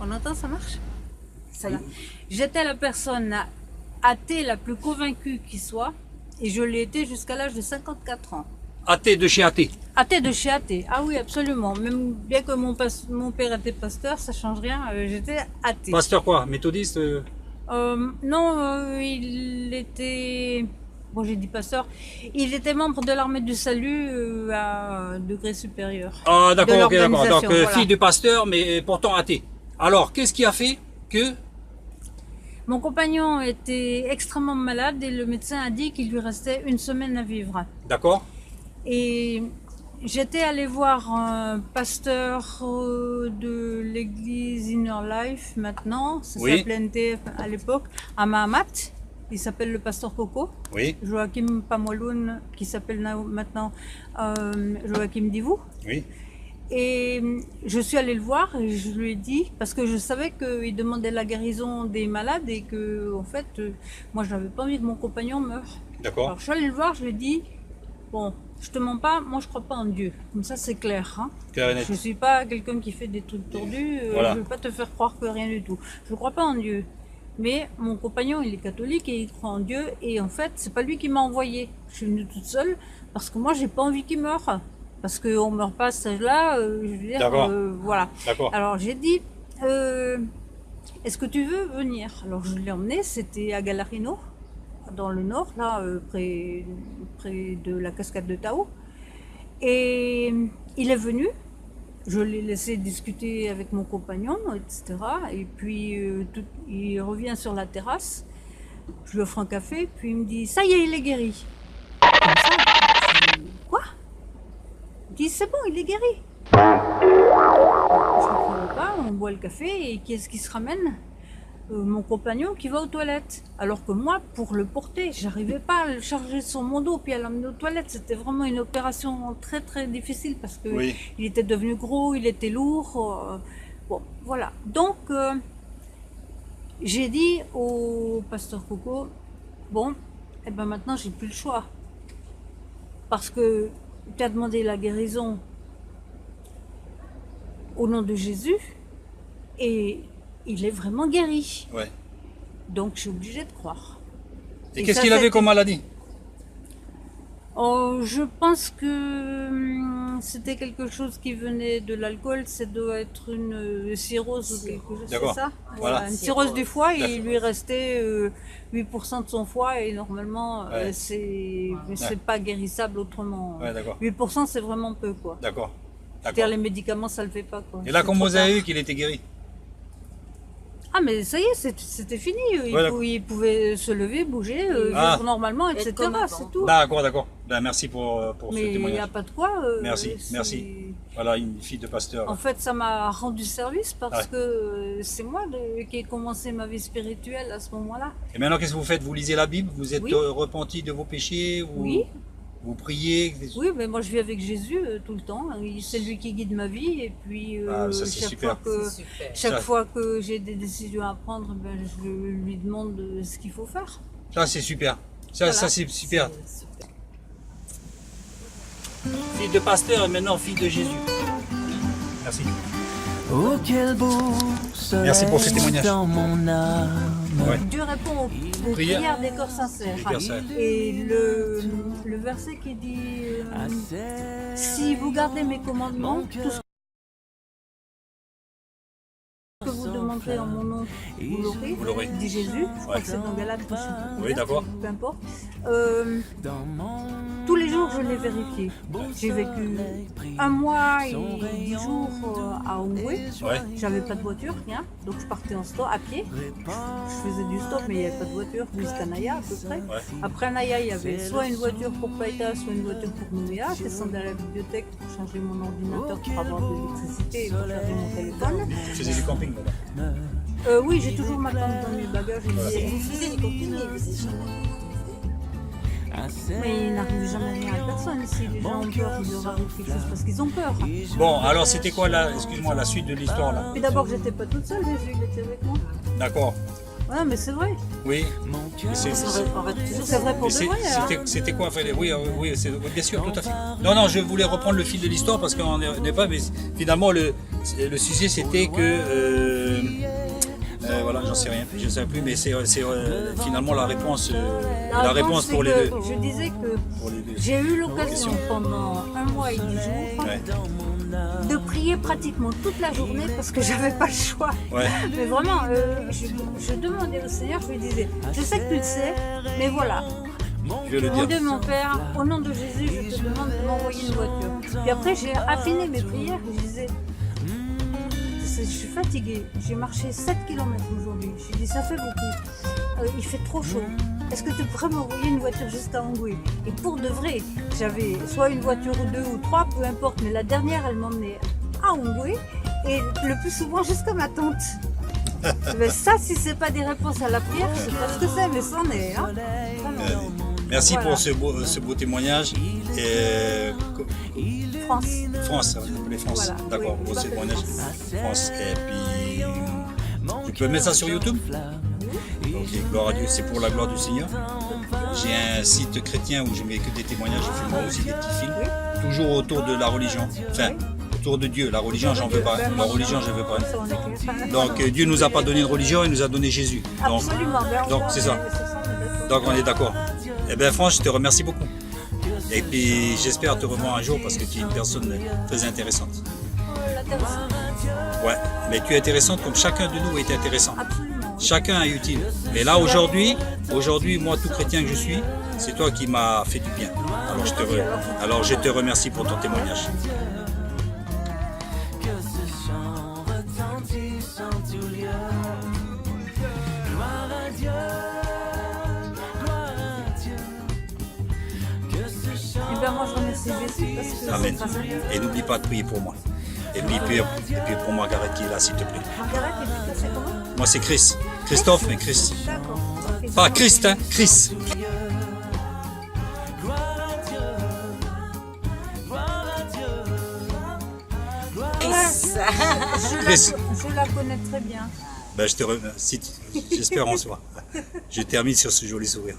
On entend, ça marche? Ça va. J'étais la personne athée la plus convaincue qui soit, et je l'ai été jusqu'à l'âge de 54 ans. Athée de chez athée. Athée de chez athée, ah oui, absolument. Même bien que mon père était pasteur, ça change rien, j'étais athée. Pasteur quoi? Méthodiste Non, il était... Bon, j'ai dit pasteur. Il était membre de l'armée du salut à un degré supérieur. Ah d'accord, De ok, d'accord. Donc l'organisation, voilà. fille de pasteur, mais pourtant athée. Alors, qu'est-ce qui a fait que... Mon compagnon était extrêmement malade et le médecin a dit qu'il lui restait une semaine à vivre. D'accord? Et j'étais allée voir un pasteur de l'église Inner Life maintenant, ça Oui. s'appelait NTF à l'époque, à Mahamat. Il s'appelle le pasteur Coco. Oui. Joachim Pamoloun, qui s'appelle maintenant Joachim Divou. Oui. Et je suis allée le voir et je lui ai dit, parce que je savais qu'il demandait la guérison des malades et que, en fait, moi, je n'avais pas envie que mon compagnon meure. D'accord. Alors, je suis allée le voir, je lui ai dit, bon, je te mens pas, moi, je crois pas en Dieu. Comme ça, c'est clair. Hein. Clair et net. Je suis pas quelqu'un qui fait des trucs tordus, Voilà. je ne vais pas te faire croire que rien du tout. Je ne crois pas en Dieu. Mais mon compagnon, il est catholique et il croit en Dieu. Et en fait, c'est pas lui qui m'a envoyé. Je suis venue toute seule parce que moi, j'ai pas envie qu'il meure. Parce qu'on ne meurt pas à cet âge-là, je veux dire, voilà. D'accord. Alors j'ai dit, est-ce que tu veux venir? Alors je l'ai emmené, c'était à Galarino, dans le nord, là, près de la cascade de Tao. Et il est venu, je l'ai laissé discuter avec mon compagnon, etc. Et puis il revient sur la terrasse, je lui offre un café, puis il me dit, ça y est, il est guéri. Comme ça, je dis, quoi? Il dit, c'est bon, il est guéri. Je ne comprends pas, on boit le café et qui est-ce qui se ramène? Mon compagnon qui va aux toilettes. Alors que moi, pour le porter, j'arrivais pas à le charger sur mon dos puis à l'emmener aux toilettes. C'était vraiment une opération très très difficile parce que Oui. il était devenu gros, il était lourd. Bon, voilà. Donc, j'ai dit au pasteur Coco, bon, et ben maintenant j'ai plus le choix. Parce que tu as demandé la guérison au nom de Jésus et il est vraiment guéri. Ouais. Donc je suis obligée de croire. Et qu'est-ce qu'il avait comme maladie? Oh, je pense que c'était quelque chose qui venait de l'alcool, ça doit être une cirrhose ou quelque chose, c'est ça? Voilà. Une cirrhose du foie et il lui restait 8% de son foie et normalement Ouais. c'est pas guérissable autrement. Ouais, d'accord. 8% c'est vraiment peu quoi. D'accord. C'est-à-dire les médicaments ça le fait pas quoi. Et là, C'est comme trop vous avez tard. vu qu'il était guéri? Ah mais ça y est, c'était fini. Il pouvait se lever, bouger, vivre normalement, etc. C'est tout. D'accord, d'accord. Ben, merci pour ce Mais il n'y a témoignage. pas de quoi. Merci, merci. Voilà, une fille de pasteur. En fait, ça m'a rendu service parce Ouais. que c'est moi qui ai commencé ma vie spirituelle à ce moment-là. Et maintenant, qu'est-ce que vous faites? Vous lisez la Bible? Vous êtes Oui. repenti de vos péchés? Oui. Vous priez? Oui, mais moi je vis avec Jésus tout le temps. C'est lui qui guide ma vie et puis ça, c'est super. chaque Ça- fois que j'ai des décisions à prendre, ben, je lui demande ce qu'il faut faire. Ça, c'est super. Ça, Voilà. ça c'est super. Fille de pasteur et maintenant fille de Jésus. Merci. Oh quel beau soleil Merci pour ce témoignage. dans mon âme. Ouais. Dieu répond aux Prière. prières des corps sincères. Prières sincères. Et le verset qui dit si vous gardez mes commandements, tout ce que vous demanderez en mon nom, vous Vous l'aurez. l'aurez, dit Jésus. Je crois Ouais. que c'est dans Galates, je sais plus Oui, d'accord. peu importe. Tous les jours, je l'ai vérifié. J'ai vécu un mois et 10 jours à Oué. Ouais. J'avais pas de voiture, rien. Donc je partais en stop à pied. Je faisais du stop, mais il n'y avait pas de voiture jusqu'à Naya à peu près. Ouais. Après Naya, il y avait soit une voiture pour Païta, soit une voiture pour Nouméa. Je descendais à la bibliothèque pour changer mon ordinateur pour avoir de l'électricité et pour charger mon téléphone. Vous faisiez du camping là-bas? Oui, j'ai toujours ma tente dans mes bagages. Vous faisiez du camping, mais vous étiez Mais il n'arrive jamais rien à personne ici. Les gens ont peur, il leur arrive quelque chose parce qu'ils ont peur. Bon, alors c'était quoi excuse-moi, la suite de l'histoire là? Mais d'abord, j'étais pas toute seule, Jésus, il était avec moi. D'accord. Ouais, mais c'est vrai. Oui. Mais C'est vrai pour de vrai. hein. C'était quoi en fait? Oui, oui, bien sûr, tout à fait. Non, non, je voulais reprendre le fil de l'histoire parce qu'on n'est pas, mais finalement le sujet c'était que voilà, j'en sais rien, je ne sais plus, mais c'est finalement la réponse c'est pour les que deux. Je disais que Pour les deux. j'ai eu l'occasion pendant 1 mois et 10 jours Ouais. de prier pratiquement toute la journée parce que j'avais pas le choix. Ouais. Mais vraiment, je demandais au Seigneur, je lui disais, je sais que tu le sais, mais voilà, Je vais le mon dire. Dieu, mon Père, au nom de Jésus, je te demande de m'envoyer une voiture. Puis après, j'ai affiné mes prières et je disais, je suis fatiguée, j'ai marché 7 km aujourd'hui. J'ai dit, ça fait beaucoup, il fait trop chaud. Est-ce que tu pourrais m'envoyer une voiture jusqu'à Hongoué? Et pour de vrai, j'avais soit une voiture ou 2 ou 3, peu importe, mais la dernière, elle m'emmenait à Hongoué et le plus souvent jusqu'à ma tante. Mais ça, si c'est pas des réponses à la prière, je sais pas ce que c'est, mais c'en est. Hein. Vraiment. Merci Voilà. pour ce beau témoignage. France. France, ça va s'appeler France. Voilà, D'accord, oui, beau tout à fait. témoignage. France. Et puis, tu peux mettre ça sur YouTube? Ok, gloire à Dieu, c'est pour la gloire du Seigneur. J'ai un site chrétien où je mets que des témoignages, je fais moi aussi des petits films. Toujours autour de la religion. Enfin, autour de Dieu. La religion, j'en veux pas. La religion, je veux pas. Ça, on est clair. Donc, Dieu nous a pas donné de religion, il nous a donné Jésus. Donc, Absolument. Ben, donc, c'est ça. Donc on est d'accord. Eh bien France, je te remercie beaucoup. Et puis j'espère te revoir un jour parce que tu es une personne très intéressante. Ouais, mais tu es intéressante comme chacun de nous est intéressant. Absolument. Chacun est utile. Mais là aujourd'hui, moi tout chrétien que je suis, c'est toi qui m'as fait du bien. Alors je te remercie pour ton témoignage. Que ce chant retentisse en tout lieu. Gloire à Dieu, gloire à Dieu. Que ce chant Eh bien, moi, je remercie Jésus parce que Amen. c'est grâce à Dieu. Et n'oublie pas de prier pour moi. Et puis pour Margaret qui est là, s'il te plaît. Margaret, et puis toi, c'est comment? Moi c'est Chris. Christophe, mais Chris. D'accord. Ok. Pas Christ, hein, Chris. Chris. Je la connais très bien. Ben, je te remercie. J'espère en soi. Je termine sur ce joli sourire.